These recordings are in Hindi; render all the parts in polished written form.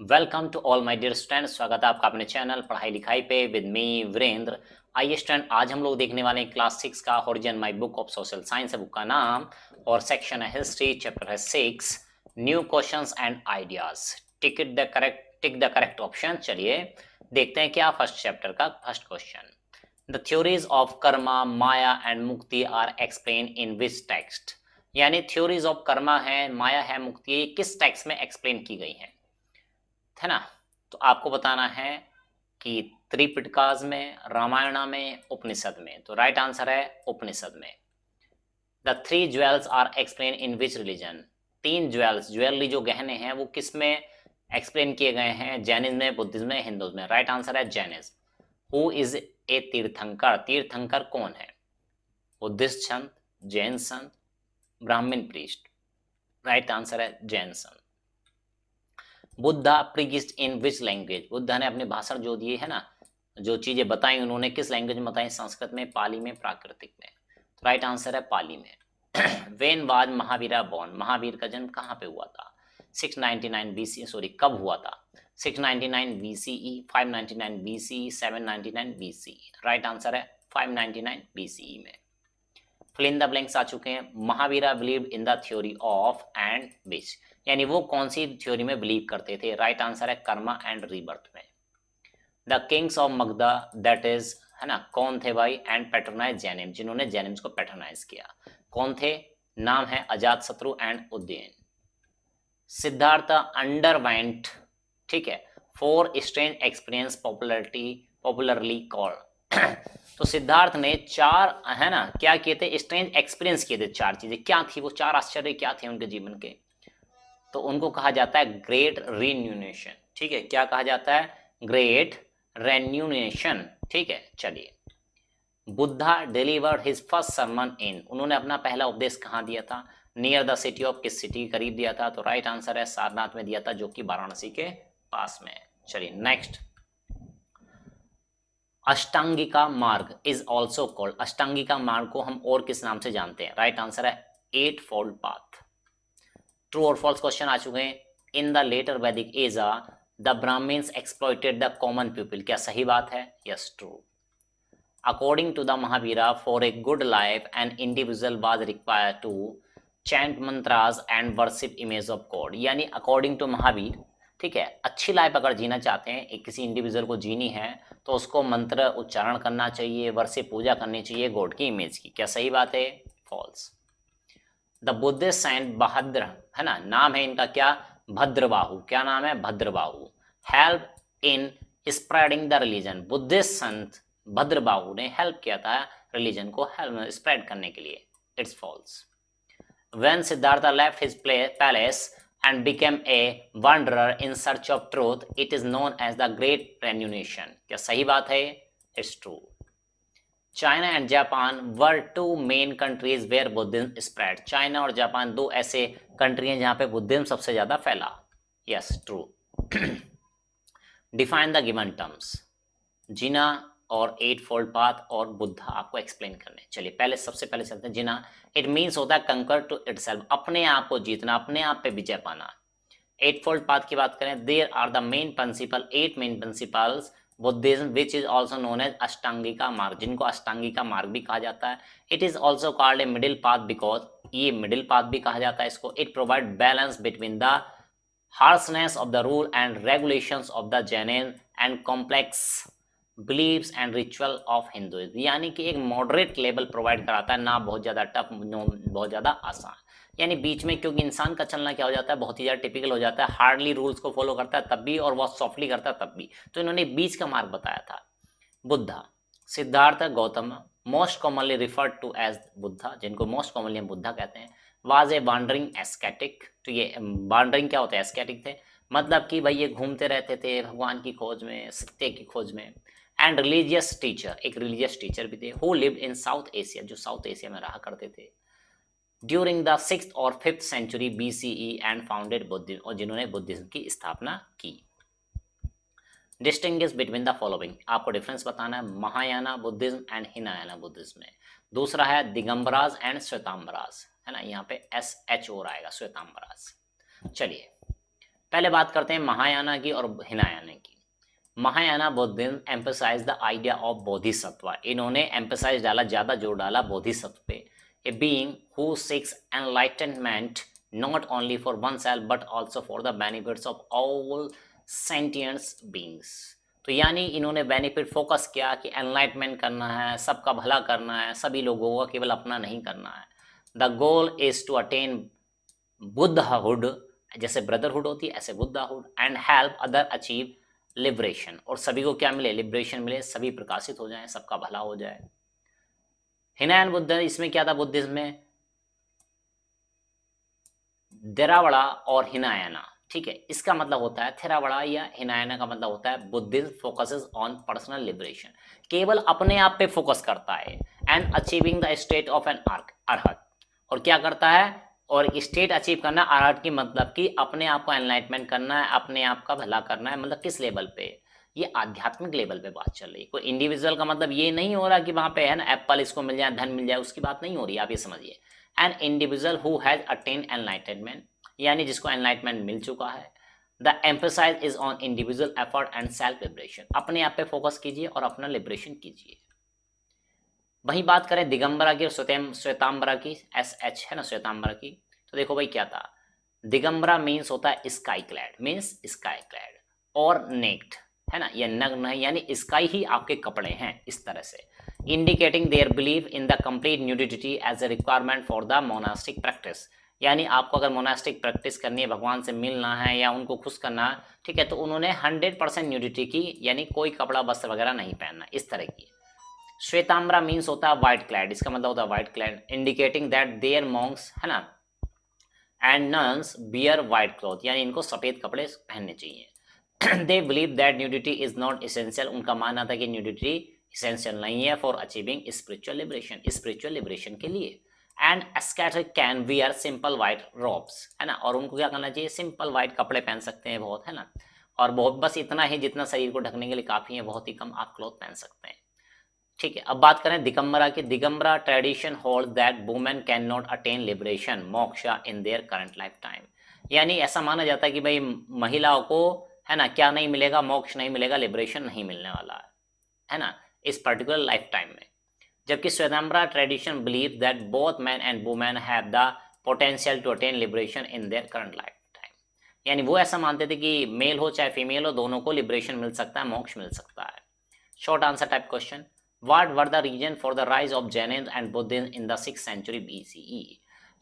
Welcome to all my dear student. स्वागत है आपका अपने चैनल पढ़ाई लिखाई पे विद मी वीरेंद्र। आइए स्टूडेंट, आज हम लोग देखने वाले हैं क्लास 6 का horizon my book of social science है बुक का नाम, और सेक्शन है हिस्ट्री, चैप्टर है 6 new questions and ideas. Tick the correct option. चलिए देखते हैं क्या फर्स्ट चैप्टर का first question. The theories of karma, maya and mukti are explain in which text. यानी थ्योरीज ऑफ कर्मा है, माया है, मुक्ति है, किस टेक्स्ट में एक्सप्लेन की गई है ना। तो आपको बताना है कि त्रिपिटकाज में, रामायणा में, उपनिषद में। तो राइट आंसर है उपनिषद में। The three jewels are explain in which religion. तीन ज्वेल्स, ज्वेलरी जो गहने हैं, वो किस में एक्सप्लेन किए गए हैं? जैनिज्म में, बुद्धिज्म में, हिंदुइज्म में। राइट आंसर है जैनिज्म। हु इज ए तीर्थंकर। तीर्थंकर कौन है? बुद्धिस्ट संत, जैन संत, ब्राह्मण प्रीस्ट। राइट आंसर है जैन संत। Buddha priest in which language. Buddha ने अपने भाषण जो दिए है ना, जो चीजें बताई, उन्होंने किस लैंग्वेज में बताई? संस्कृत में, पाली में, प्राकृतिक में। तो राइट आंसर है पाली में। When was Mahavira born. Mahavir का जन्म कहाँ पे हुआ था? 699 बीसी, सॉरी कब हुआ था? 699 BCE, 599 BCE, 799 BCE. Right answer है 599 बीसीई में। फिल इन द ब्लैंक्स आ चुके हैं। Mahavira believe in the theory of and which, यानी वो कौन सी थ्योरी में बिलीव करते थे? राइट आंसर है कर्मा एंड रीबर्थ में। The Kings of Magadha, that is, है ना, कौन थे भाई? एंड पैट्रोनाइज जैनिज्म, जिन्होंने जैनिज्म को पैट्रोनाइज किया, कौन थे? नाम है अजात शत्रु एंड उदयन। सिद्धार्थ अंडरवेंट, ठीक है, four strange experience popularly called. तो सिद्धार्थ ने चार, है ना, क्या किए थे? स्ट्रेंज एक्सपीरियंस किए थे। चार चीजें क्या थी? वो चार आश्चर्य क्या थे उनके जीवन के? तो उनको कहा जाता है ग्रेट रिन्यूनेशन। ठीक है, क्या कहा जाता है? Great renunciation. ठीक है, चलिए। Buddha delivered his first sermon in, उन्होंने अपना पहला उपदेश कहाँ दिया था? नियर द सिटी ऑफ, किस सिटी के करीब दिया था? तो राइट आंसर है सारनाथ में दिया था, जो कि वाराणसी के पास में है। चलिए नेक्स्ट। अष्टांगिका मार्ग इज ऑल्सो कॉल्ड, अष्टांगिका मार्ग को हम और किस नाम से जानते हैं? राइट आंसर है एट फोल्ड पाथ। ट्रू और फॉल्स क्वेश्चन आ चुके हैं। In the later Vedic age the Brahmans exploited the common people, क्या सही बात है? Yes, true. According to the Mahavira, for a good life an individual was required to chant mantras and worship image of God. यानी अकॉर्डिंग टू महावीर, ठीक है, अच्छी लाइफ अगर जीना चाहते हैं, एक किसी इंडिविजुअल को जीनी है, तो उसको मंत्र उच्चारण करना चाहिए, वर्शिप पूजा करनी चाहिए गॉड की इमेज की। क्या सही बात है? फॉल्स। द बुद्धिस्ट सेंट बहाद्र, है ना, नाम है इनका क्या? भद्रबाहु। क्या नाम है? Bhadrabahu. Help in spreading the religion, Buddhist संत भद्रबाहु ने हेल्प किया था रिलीजन को स्प्रेड करने के लिए। It's false. When Siddhartha left his palace and became a wanderer in search of truth, it is known as the great renunciation। क्या सही बात है? It's true। China and Japan were two main countries where Buddhism spread. China और जापान दो ऐसे कंट्री हैं जहां पे बुद्धिज्म सबसे ज्यादा फैला। Yes, true. Define the given terms. Jina और एट फोल्ड पाथ और बुद्धा आपको एक्सप्लेन करने। चलिए पहले, सबसे पहले चलते हैं जिना। इट मीन्स होता है कंकर टू इटसेल्फ, अपने आप को जीतना, अपने आप पे विजय पाना। एट फोल्ड पाथ की बात करें, there are the main principle, eight main principles Buddhism which is also known as ashtangika marg, जिनको अष्टांगिका मार्ग भी कहा जाता है। It is also called a middle path because, ये मिडिल पाथ भी कहा जाता है इसको। It provide balance between the harshness of the rule and regulations of the Jainism and complex believes and ritual of Hinduism, यानी कि एक मॉडरेट लेवल प्रोवाइड कराता है, ना बहुत ज़्यादा टफ, बहुत ज़्यादा आसान, यानी बीच में। क्योंकि इंसान का चलना क्या हो जाता है? बहुत ही ज़्यादा टिपिकल हो जाता है, हार्डली रूल्स को फॉलो करता है तब भी, और बहुत सॉफ्टली करता है तब भी। तो इन्होंने बीच का मार्ग बताया था। Buddha, Siddhartha Gautam, most commonly referred to as Buddha, जिनको मोस्ट कॉमनली हम बुद्धा कहते हैं, वाज ए वांडरिंग एस्केटिक। तो ये वांडरिंग क्या होता है? एस्केटिक थे, मतलब कि भाई ये घूमते रहते थे भगवान की खोज में, सत्य की खोज में। एंड रिलीजियस टीचर, एक रिलीजियस टीचर भी थे, who lived in South Asia, जो साउथ एशिया में रहा करते थे ड्यूरिंग द 6th और 5th century BCE and founded Buddhism, और जिन्होंने बुद्धिज्म की स्थापना की। डिस्टिंग्विश बिटवीन द फॉलोइंग, आपको डिफरेंस बताना है Mahayana Buddhism and Hinayana Buddhism में। दूसरा है दिगंबराज एंड श्वेतांबराज, है ना, यहाँ पे SHO आएगा, श्वेतांबराज। चलिए पहले बात करते हैं महायाना की और हिनायाना की। Mahayana Buddhism emphasise the idea of bodhisattva, इन्होंने एम्फसाइज डाला, ज्यादा जोर डाला बोधिसत्व पे। A being who seeks enlightenment not only for one self but also for the benefits of all sentients beings. तो यानी इन्होंने बेनिफिट फोकस किया कि एनलाइटमेंट करना है, सबका भला करना है, सभी लोगों का, केवल अपना नहीं करना है। The goal is to attain buddhahood, जैसे ब्रदरहुड होती है ऐसे buddhahood, and help other achieve liberation, और सभी को क्या मिले, लिबरेशन मिले, सभी प्रकाशित हो जाएं, सबका भला हो जाए। हिनायन बुद्ध, इसमें क्या था बुद्धिज्म में, थेरावड़ा और हिनायाना, ठीक है। इसका मतलब होता है थेरावड़ा या हिनायाना का मतलब होता है Buddhism focuses on personal liberation, केवल अपने आप पे फोकस करता है, and achieving the state of an arhat, और क्या करता है, और स्टेट अचीव करना, अरहत की मतलब कि अपने आप को एनलाइटमेंट करना है, अपने आप का भला करना है, मतलब किस लेवल पे, ये आध्यात्मिक लेवल पे बात चल रही है। कोई इंडिविजुअल का मतलब ये नहीं हो रहा कि वहां पे है ना एप्पल इसको मिल जाए, धन मिल जाए, उसकी बात नहीं हो रही, आप ये समझिए। An individual who has attain enlightenment, यानी जिसको एनलाइटमेंट मिल चुका है। The emphasise is on individual effort and self liberation, अपने आप पे फोकस कीजिए और अपना लिबरेशन कीजिए। वही बात करें दिगंबरा की और श्वेतांबरा की, SH है ना श्वेतांबरा की, तो देखो भाई क्या था, दिगंबरा मीन्स होता है sky clad, means sky clad, और नेक्ड है ना, ये नग्न है, यानी स्काई ही आपके कपड़े हैं, इस तरह से, indicating their believe in the complete nudity as a requirement for the monastic practice, यानी आपको अगर मोनास्टिक प्रैक्टिस करनी है, भगवान से मिलना है या उनको खुश करना है, ठीक है, तो उन्होंने 100% न्यूडिटी की, यानी कोई कपड़ा वस्त्र वगैरह नहीं पहनना, इस तरह की। श्वेतांबरा मीन्स होता है व्हाइट क्लैड, इसका मतलब होता है white clad, indicating that their monks है ना and nuns bear white cloth, यानी इनको सफेद कपड़े पहनने चाहिए। They believe that nudity is not essential, उनका मानना था कि न्यूडिटी एसेंशियल नहीं है for achieving spiritual liberation, spiritual liberation के लिए। And ascetic can wear simple white robes, है ना, और उनको क्या करना चाहिए, सिंपल व्हाइट कपड़े पहन सकते हैं बहुत, है ना, और बहुत बस इतना ही जितना शरीर को ढकने के लिए काफी है, बहुत ही कम आप क्लॉथ पहन सकते हैं, ठीक है। अब बात करें दिगंबरा की, Digambara tradition hold that women can not attain liberation moksha in their current life time, यानी ऐसा माना जाता है कि भाई महिलाओं को है ना क्या नहीं मिलेगा, मोक्ष नहीं मिलेगा, लिबरेशन नहीं मिलने वाला है ना, इस पर्टिकुलर लाइफ टाइम में। जबकि Shvetambara tradition believe that both man and women have the potential to attain liberation in their current life time, यानी वो ऐसा मानते थे कि मेल हो चाहे फीमेल हो, दोनों को लिबरेशन मिल सकता है, मोक्ष मिल सकता है। Short answer type question, What were the reason for the rise of Jainism and Buddhism in the 6th century BCE?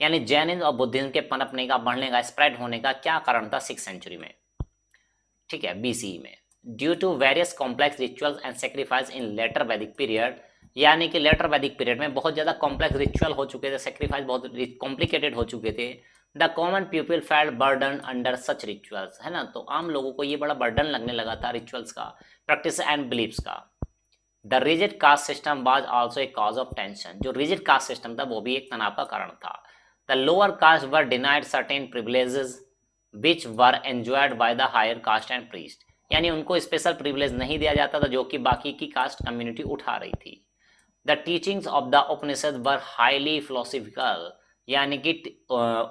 यानी जैनिज्म और बुद्धिज्म के पनपने का, बढ़ने का, स्प्रेड होने का क्या कारण था 6th सेंचुरी में, ठीक है, BCE में। Due to various complex rituals and sacrifice in later Vedic period, यानी कि लेटर वैदिक पीरियड में बहुत ज़्यादा कॉम्प्लेक्स रिचुअल हो चुके थे, सेक्रीफाइस बहुत कॉम्प्लिकेटेड हो चुके थे। The common people felt burden under such rituals, है ना, तो आम लोगों को ये बड़ा बर्डन लगने लगा था रिचुअल्स का, प्रैक्टिस एंड बिलीव्स का। The rigid caste system was also a cause of tension, जो रिजिड कास्ट सिस्टम था वो भी एक तनाव का कारण था। The lower caste were denied certain privileges which were enjoyed by the higher caste and priest, यानी उनको स्पेशल प्रिविलेज नहीं दिया जाता था जो कि बाकी की कास्ट कम्युनिटी उठा रही थी। The teachings of the Upanishad were highly philosophical, यानी कि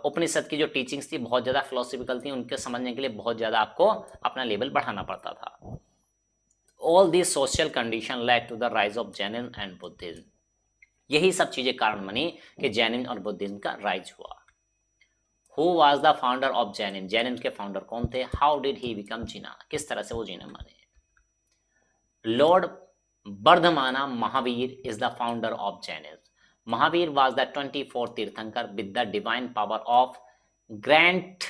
उपनिषद की जो टीचिंग्स थी बहुत ज़्यादा फिलोसफिकल थी, उनके समझने के लिए बहुत ज़्यादा आपको अपना लेवल बढ़ाना पड़ता था। All these social condition led to the rise of Jainism and Buddhism, यही सब चीजें कारण बनी कि जैनिज्म और बुद्धिज्म का राइज हुआ। Who was the founder of Jainism? Jainism के फाउंडर कौन थे? How did he become Jinnah? किस तरह से वो जिन्ना बने? Lord Vardhamana Mahavir is the founder of Jainism. Mahavir was the 24th तीर्थंकर with the divine power of grant,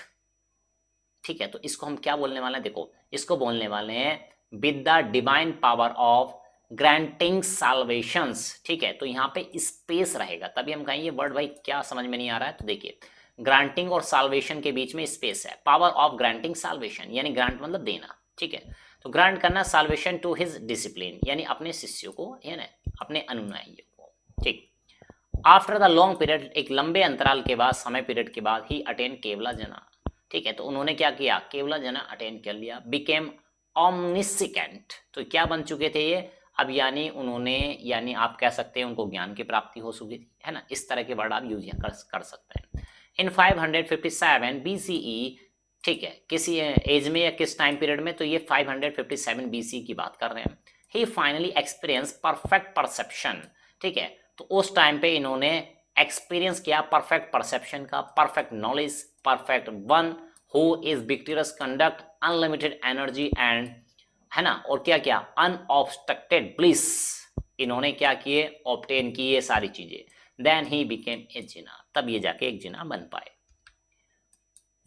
ठीक है, तो इसको हम क्या बोलने वाले हैं, देखो इसको बोलने वाले हैं with the divine power of granting salvations, ठीक है, तो यहाँ पे स्पेस रहेगा, तभी हम कहेंगे वर्ड भाई क्या समझ में नहीं आ रहा है, तो देखिए ग्रांटिंग और साल्वेशन के बीच में स्पेस है, पावर ऑफ ग्रांटिंग साल्वेशन, यानी ग्रांट मतलब देना, ठीक है, तो ग्रांट करना साल्वेशन टू हिज डिसिप्लिन, यानी अपने शिष्यों को, है ना, अपने अनुयायियों को, ठीक। आफ्टर द लॉन्ग पीरियड, एक लंबे अंतराल के बाद, समय पीरियड के बाद ही अटेन केवला जना, ठीक है, तो उन्होंने क्या किया, केवला जना अटेन कर लिया, बिकेम ओमनिसिकेंट, तो क्या बन चुके थे ये अब, यानी उन्होंने, यानी आप कह सकते हैं उनको ज्ञान की प्राप्ति हो चुकी थी, है ना, इस तरह के वर्ड आप यूज कर सकते हैं। इन 557 BCE ठीक है, किसी एज में या किस टाइम पीरियड में, तो ये 557 बीसी की बात कर रहे हैं। ही फाइनली एक्सपीरियंस परफेक्ट परसेप्शन, ठीक है, तो उस टाइम पे इन्होंने एक्सपीरियंस किया परफेक्ट परसेप्शन का, perfect knowledge, perfect one who is victorious conduct, unlimited energy and, है ना, और क्या क्या, अनऑब्स्ट्रक्टेड ब्लिस, इन्होंने क्या किए, ऑब्टेन किए सारी चीजें। देन ही बिकेम ए जिना, तब ये जाके एक जिना बन पाए।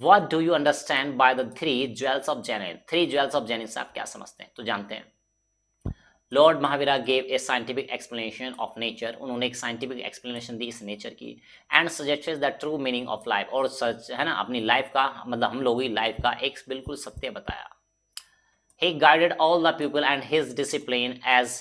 What do you understand by the three jewels of Janin? Three jewels of Janin से आप क्या समझते हैं, तो जानते हैं। Lord Mahavira gave a scientific explanation of nature, उन्होंने एक साइंटिफिक एक्सप्लेनेशन दी इस नेचर की, and suggested the true meaning of life, और सच, है ना, अपनी लाइफ का मतलब हम लोगों की लाइफ का एक बिल्कुल सत्य बताया। He guided all the people and his discipline as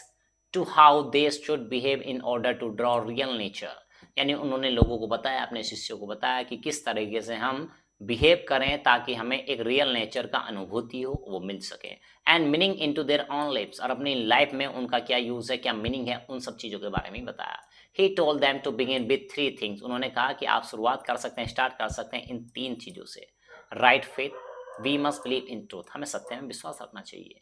to how they should behave in order to draw real nature, यानी उन्होंने लोगों को बताया, अपने शिष्यों को बताया कि किस तरीके से हम बिहेव करें ताकि हमें एक रियल नेचर का अनुभूति हो, वो मिल सके। And meaning into their on lips, और अपनी लाइफ में उनका क्या यूज है, क्या मीनिंग है, उन सब चीज़ों के बारे में बताया। He told them to begin with three things, उन्होंने कहा कि आप शुरुआत कर सकते हैं, स्टार्ट कर सकते हैं इन तीन चीज़ों से। Right faith, we must believe in truth, हमें सत्य में विश्वास रखना चाहिए।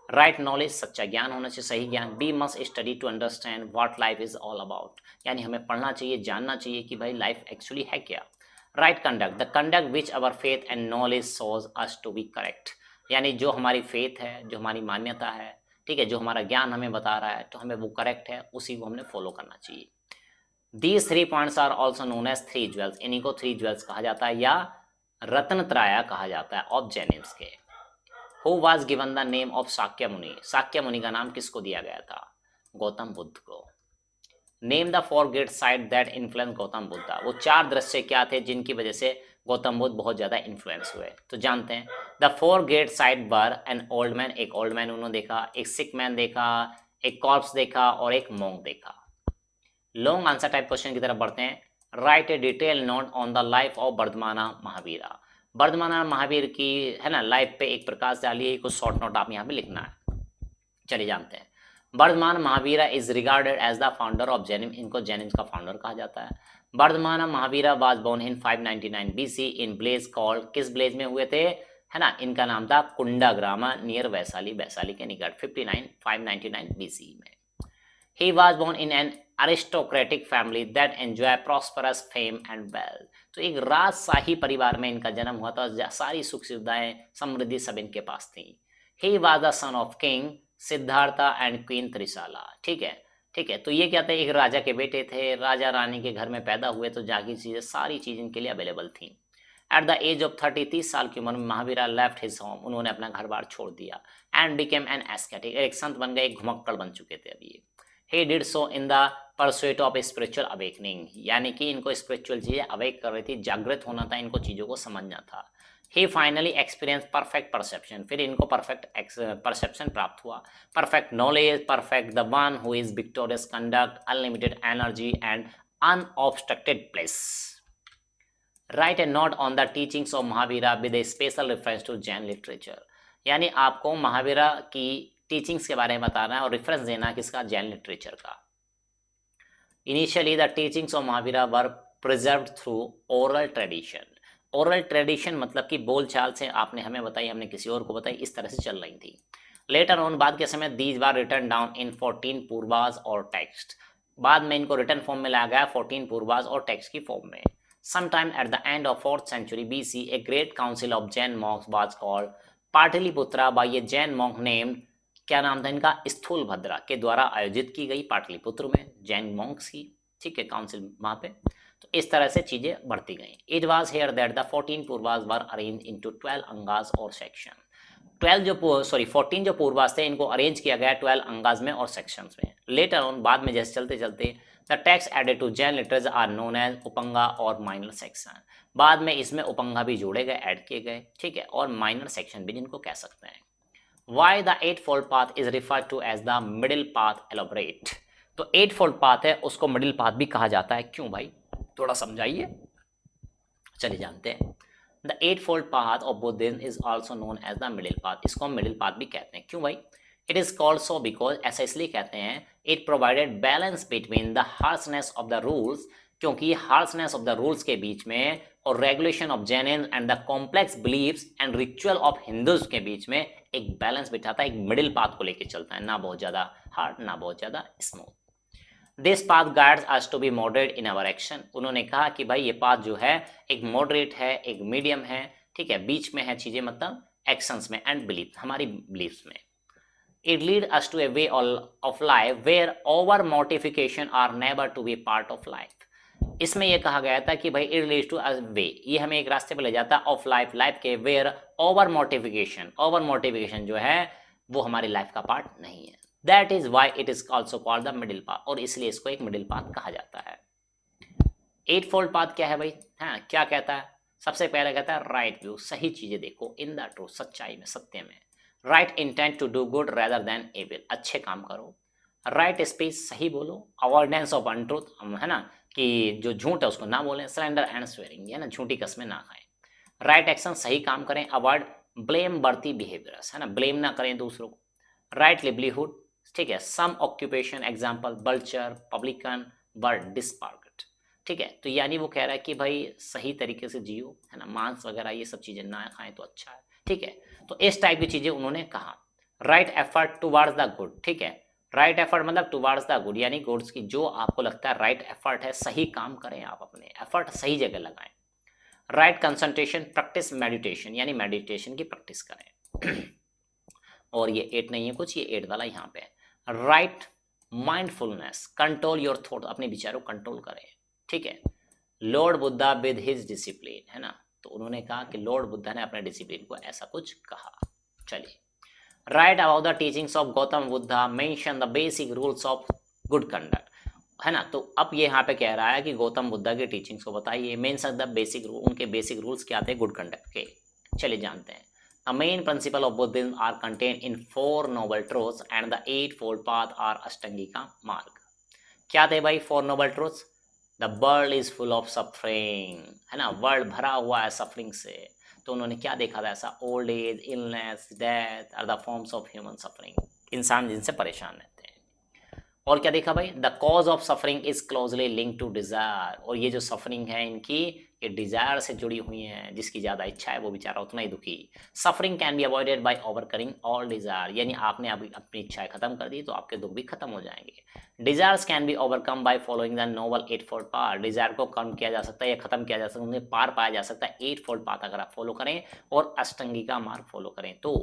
राइट नॉलेज, सच्चा ज्ञान होना चाहिए, सही ज्ञान। We must study to understand what life is all about, यानी हमें पढ़ना चाहिए, जानना चाहिए कि भाई लाइफ एक्चुअली है क्या। Right conduct, the conduct which our faith and knowledge shows us to be correct, यानी जो हमारी फेथ है, जो हमारी मान्यता है, ठीक है, जो हमारा ज्ञान हमें बता रहा है, तो हमें वो करेक्ट है, उसी को हमने फॉलो करना चाहिए। These 3 points are also known as 3 jewels, इन्हीं को 3 ज्वेल्स कहा जाता है या रत्नत्राया कहा जाता है ऑफ जेनिन्स के। Who was given the name of Shakya मुनि, शाक्य मुनि का नाम किसको दिया गया था, गौतम बुद्ध को। Name the 4 great site that influence Gautam Buddha, वो 4 दृश्य क्या थे जिनकी वजह से गौतम बुद्ध बहुत ज्यादा इन्फ्लुएंस हुए, तो जानते हैं। The 4 great site were an old man, एक ओल्ड मैन उन्होंने देखा, एक सिक मैन देखा, एक कॉर्प्स देखा और एक मॉन्क देखा। लॉन्ग आंसर टाइप क्वेश्चन की तरफ बढ़ते हैं। Right A detail note on the life of वर्धमाना महावीरा, वर्धमाना महावीर की, है ना, लाइफ पे एक प्रकाश डालिए, कुछ शॉर्ट नोट आप यहाँ पे लिखना है। चलिए जानते हैं। Vardhaman Mahavira is regarded as the founder of Jainism, इनको जैनिम्स का फाउंडर कहा जाता है। Vardhaman Mahavira was born in 599 BC in place called, किस ब्लेज में हुए थे, है ना, इनका नाम था कुंडाग्रामा नियर वैशाली, वैशाली के निकट 599 बीसी में। He was born in an aristocratic family that enjoy prosperous fame and wealth, तो एक राजशाही परिवार में इनका जन्म हुआ था, सारी सुख सुविधाएं, समृद्धि सब इनके पास थी। He was the son of king Siddhartha and queen Trishala, ठीक है, ठीक है, तो ये क्या थे, एक राजा के बेटे थे, राजा रानी के घर में पैदा हुए, तो जाकी चीजें, सारी चीज इनके लिए अवेलेबल थी। एट द एज ऑफ 30 साल की उम्र में महावीरा लेफ्ट हिज होम, उन्होंने अपना घर बार छोड़ दिया, एंड बिकेम एन एस्केटिक, एक संत बन गए, एक घुमक्कड़ बन चुके थे अभी। He did so in the pursuit of spiritual awakening, यानी कि इनको स्पिरिचुअल चीजें अवेक कर रही थी, जागृत होना था, इनको चीजों को समझना था। He finally experienced perfect perception, फिर इनको परफेक्ट परसेप्शन प्राप्त हुआ, perfect knowledge, perfect the one who is victorious conduct, unlimited energy and unobstructed place. Write a note on the teachings of Mahavira with a special reference to Jain literature, यानी आपको महावीरा की टीचिंग्स के बारे में बताना है और रेफरेंस देना है किसका, जैन लिटरेचर का। Initially the teachings of Mahavira were preserved through oral tradition, oral tradition मतलब कि बोलचाल से आपने हमें बताई, हमने किसी और को बताई, इस तरह से चल रही थी। लेटर ऑन, बाद के समय, these were written down in 14 पूर्वाज और टेक्स्ट, बाद में इनको रिटन फॉर्म में लाया गया 14 पूर्वाज और टेक्स्ट की फॉर्म में। Sometime at the end of 4th century BC a great council of Jain monks was called Pataliputra by a Jain monk named, क्या नाम था इनका, स्थूलभद्रा, के द्वारा आयोजित की गई पाटलिपुत्र में जैन मॉन्क्स की, ठीक है, काउंसिल वहां पे। तो इस तरह से चीजें बढ़ती गई। It was here that the 14 purvas were arranged into 12 angas और सेक्शन, 14 जो पूर्वाज थे इनको अरेंज किया गया 12 अंगाज में और सेक्शंस में। लेटर ऑन, बाद में जैसे चलते चलते, the text added to Jain literature are known as upanga और माइनर सेक्शन, बाद में इसमें उपंगा भी जोड़े गए, ऐड किए गए, ठीक है, और माइनर सेक्शन भी जिनको कह सकते हैं। Why the eightfold path is referred to as the middle path? Elaborate. तो eightfold path है, उसको middle path भी कहा जाता है, क्यों भाई, थोड़ा समझाइए। चलिए जानते हैं। The eightfold path of Buddhism is also known as the middle path. इसको हम middle path भी कहते हैं, क्यों भाई? It is called so because, ऐसा इसलिए कहते हैं, it provided balance between the harshness of the rules, क्योंकि हार्शनेस ऑफ द रूल्स के बीच में और regulation of Jainism and the complex believes and ritual of Hindus के बीच में एक बैलेंस बिठाता है, एक मिडिल पाथ को लेके चलता है, ना बहुत ज्यादा हार्ड ना बहुत ज्यादा smooth. This path guides us to be moderate in our action. उन्होंने कहा कि भाई ये पाथ जो है एक मॉडरेट है, एक मीडियम है, ठीक है, बीच में है चीजें, मतलब एक्शंस में एंड बिलीफ, हमारी बिलीफ्स में। It leads us to a way of life where over mortification are never to be part of life. इसमें यह कहा गया था कि भाई इट लीड्स टू अ वे, ये हमें एक रास्ते पर ले जाता है ऑफ लाइफ, लाइफ के, वेयर ओवर मोटिफिकेशन जो है वो हमारी लाइफ का पार्ट नहीं है। That is why it is also called the middle path, और इसलिए इसको एक मिडिल पाथ कहा जाता है। एट फोल्ड पाथ क्या है भाई? हाँ, क्या कहता है? सबसे पहले कहता है राइट व्यू, सही चीजें देखो, इन द ट्रूथ, सच्चाई में, सत्य में। Right intent to do good rather than evil, अच्छे काम करो। राइट स्पीच, सही बोलो। अवॉइडेंस ऑफ अनट्रूथ, है ना, कि जो झूठ है उसको ना बोलें। सरेंडर एंड स्वेरिंग, है ना, झूठी कस्में ना खाएं। राइट एक्शन, सही काम करें। अवॉइड ब्लेम बर्ती बिहेवियर्स, है ना, ब्लेम ना करें दूसरों को। राइट लिवलीहुड, ठीक है, सम ऑक्यूपेशन, एग्जाम्पल बल्चर, पब्लिकन, वर्ड डिस्पार्गट, ठीक है। तो यानी वो कह रहा है कि भाई सही तरीके से जियो, है ना, मांस वगैरह ये सब चीजें ना खाएं तो अच्छा है, ठीक है। तो इस टाइप की चीजें उन्होंने कहा। Right effort towards the good, ठीक है, राइट एफर्ट मतलब टुवर्ड्स द गुड, यानी गुड्स की जो आपको लगता है राइट एफर्ट है, सही काम करें आप, अपने एफर्ट सही जगह लगाएं। राइट कंसंट्रेशन, प्रैक्टिस मेडिटेशन, यानी मेडिटेशन की प्रैक्टिस करें। और ये 8 नहीं है कुछ, ये 8 वाला यहाँ पे। Right mindfulness, control your thought, अपने विचारों को कंट्रोल करें, ठीक है। Lord Buddha with his discipline, है ना, तो उन्होंने कहा कि लॉर्ड बुद्धा ने अपने डिसिप्लिन को ऐसा कुछ कहा। चलिए, right about the teachings of Gautam Buddha, mention the basic rules of good conduct, है ना। तो अब ये यहाँ पे कह रहा है कि गौतम बुद्धा के टीचिंग्स को बताइए, मेंशन द बेसिक रूल, उनके बेसिक रूल्स क्या थे गुड कंडक्ट के। चलिए जानते हैं। The main principle of Buddhism are contain in 4 noble truths and the 8 fold path or ashtangika marg. क्या थे भाई 4 noble truths? The world is full of suffering, है ना, वर्ल्ड भरा हुआ है सफरिंग से। तो उन्होंने क्या देखा था ऐसा? Old age, illness, death are the forms of human suffering, इंसान जिनसे परेशान रहते हैं। और क्या देखा भाई? The cause of suffering is closely link to desire, और ये जो सफरिंग है इनकी, ये डिजायर से जुड़ी हुई हैं, जिसकी ज्यादा इच्छा है वो बेचारा उतना ही दुखी। Suffering can be avoided by overcoming all desire, यानी आपने अभी अपनी इच्छाएं खत्म कर दी तो आपके दुख भी खत्म हो जाएंगे। Desires can be overcome by following the noble 8 fold path, desire को कम किया जा सकता है या खत्म किया जा सकता है, उन्हें पार पाया जा सकता है 8 फोल्ड पाथ अगर आप फॉलो करें और अष्टांगिका मार्ग फॉलो करें तो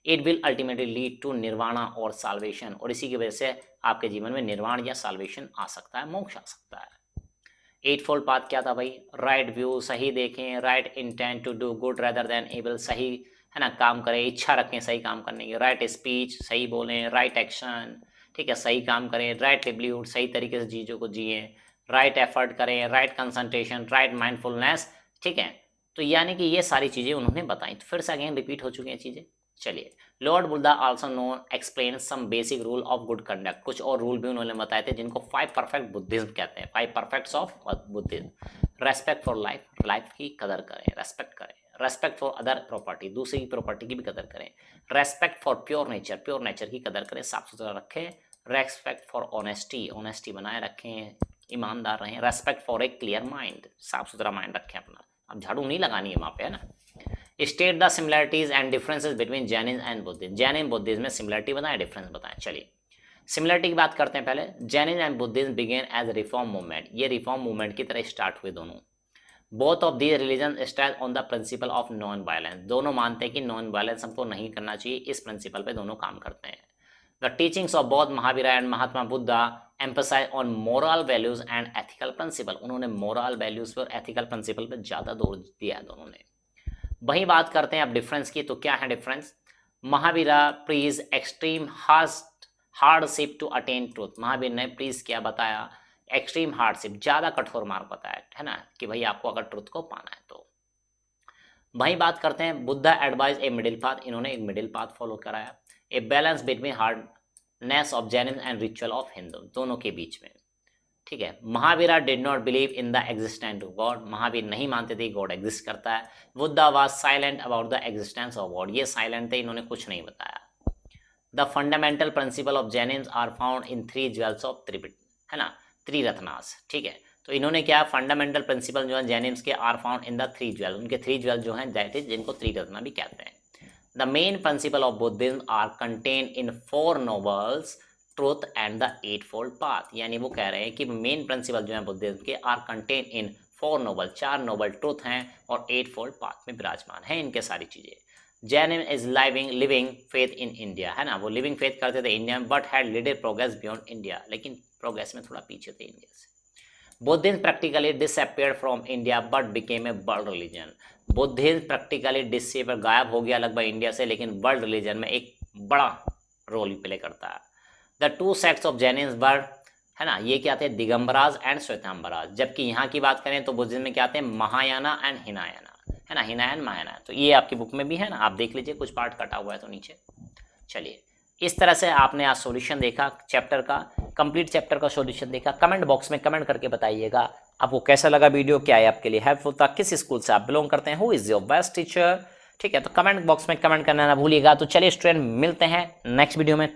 it will ultimately lead to nirvana और साल्वेशन, और इसी की वजह से आपके जीवन में निर्वाण या साल्वेशन आ सकता है, मोक्ष आ सकता है। 8 फोल्ड पाथ क्या था भाई? राइट व्यू, सही देखें। Right intent to do good rather than evil, सही, है ना, काम करें, इच्छा रखें सही काम करने की। राइट स्पीच, सही बोलें। राइट एक्शन, ठीक है, सही काम करें। राइट लिवलीहुड, सही तरीके से चीज़ों को जिए। राइट एफर्ट करें। राइट कंसंट्रेशन, राइट माइंडफुलनेस, ठीक है। तो यानी कि ये सारी चीज़ें उन्होंने बताई, तो फिर से अगेन रिपीट हो चुकी हैं चीज़ें। चलिए, Lord Buddha also no explain some basic rule of good conduct, कुछ और रूल भी उन्होंने बताए थे जिनको 5 परफेक्ट बुद्धिज्म कहते हैं, 5 परफेक्ट्स of Buddhism. Respect for life, life की कदर करें, रेस्पेक्ट करें। रेस्पेक्ट फॉर अदर प्रॉपर्टी, दूसरी की प्रॉपर्टी की भी कदर करें। Respect for pure nature, pure nature की कदर करें, साफ सुथरा रखें। रेस्पेक्ट फॉर ऑनेस्टी, ऑनेस्टी बनाए रखें, ईमानदार रहें। Respect for a clear mind, साफ सुथरा माइंड रखें अपना, अब झाड़ू नहीं लगानी है वहाँ पे, है ना। State the similarities and differences between Jainism and Buddhism, Jainism Buddhism में सिमिलरिटी बताएं, डिफरेंस बताएं। चलिए, सिमिलरिटी की बात करते हैं पहले। Jainism and Buddhism began as reform movement, ये रिफॉर्म मूवमेंट की तरह स्टार्ट हुए दोनों। Both of these religion stand on the principle of non violence, दोनों मानते हैं कि नॉन वायलेंस हमको नहीं करना चाहिए, इस प्रिंसिपल पे दोनों काम करते हैं। द टीचिंग्स ऑफ बौद्ध Mahavira and Mahatma Buddha emphasise on moral values and ethical principle, उन्होंने मोरल वैल्यूज पर एथिकल प्रिंसिपल पर ज्यादा जोर दिया है दोनों ने। वही बात करते हैं अब डिफरेंस की, तो क्या है difference? Mahavira praise extreme hardship to attain truth, Mahavir ने प्रीज क्या बताया? एक्सट्रीम हार्डशिप, ज्यादा कठोर मार्ग बताया, है ना, कि भाई आपको अगर ट्रूथ को पाना है तो। वही बात करते हैं Buddha advise a middle path, इन्होंने एक मिडिल पाथ फॉलो कराया। A balance between hardness of Jainism and ritual of Hindu, दोनों के बीच में, ठीक है। Mahavira did not believe in the existence of God, Mahavir नहीं मानते थे गॉड एग्जिस्ट करता है। Buddha was silent about the existence of God, ये साइलेंट थे, इन्होंने कुछ नहीं बताया। The fundamental principle of Jainism are found in 3 jewels of त्रिपिट, है ना, त्रिरत्नास, ठीक है। तो इन्होंने क्या फंडामेंटल प्रिंसिपल जो है जैनिज्म के are found in the 3 jewel, उनके 3 ज्वेल जो हैं दैट इज जिनको त्रिरत्न भी कहते हैं। The main principle of Buddhism are contain in 4 nobles truth and the 8-fold path, यानी वो कह रहे हैं कि मेन प्रिंसिपल जो है बुद्धिज्म के are contain in 4 noble, 4 noble truth हैं और 8-fold पाथ में विराजमान है इनके सारी चीजें। Jainism is living faith in India, है ना, वो लिविंग फेथ करते थे इंडिया में, but had limited progress beyond India, लेकिन प्रोग्रेस में थोड़ा पीछे थे इंडिया से। Buddhism practically disappeared from India but became a world religion, Buddhism practically disappear, गायब हो गया लगभग इंडिया से, लेकिन वर्ल्ड रिलीजन में एक बड़ा रोल प्ले करता है। The 2 sects of Jainism were, है ना, ये क्या थे, दिगंबराज एंड श्वेतांबराज, जबकि यहाँ की बात करें तो बुद्धिज्म में क्या थे, महायाना एंड हिनायाना, है ना, हिनायन महायाना। तो ये आपकी बुक में भी है ना, आप देख लीजिए, कुछ पार्ट कटा हुआ है तो नीचे। चलिए, इस तरह से आपने आज सॉल्यूशन देखा चैप्टर का, कंप्लीट चैप्टर का सॉल्यूशन देखा। कमेंट बॉक्स में कमेंट करके बताइएगा आपको कैसा लगा वीडियो, क्या है आपके लिए हेल्पफुल था, किस स्कूल से आप बिलोंग करते हैं, who is your best teacher. ठीक है, तो कमेंट बॉक्स में कमेंट करना ना भूलिएगा। तो चलिए स्टूडेंट, मिलते हैं नेक्स्ट वीडियो में।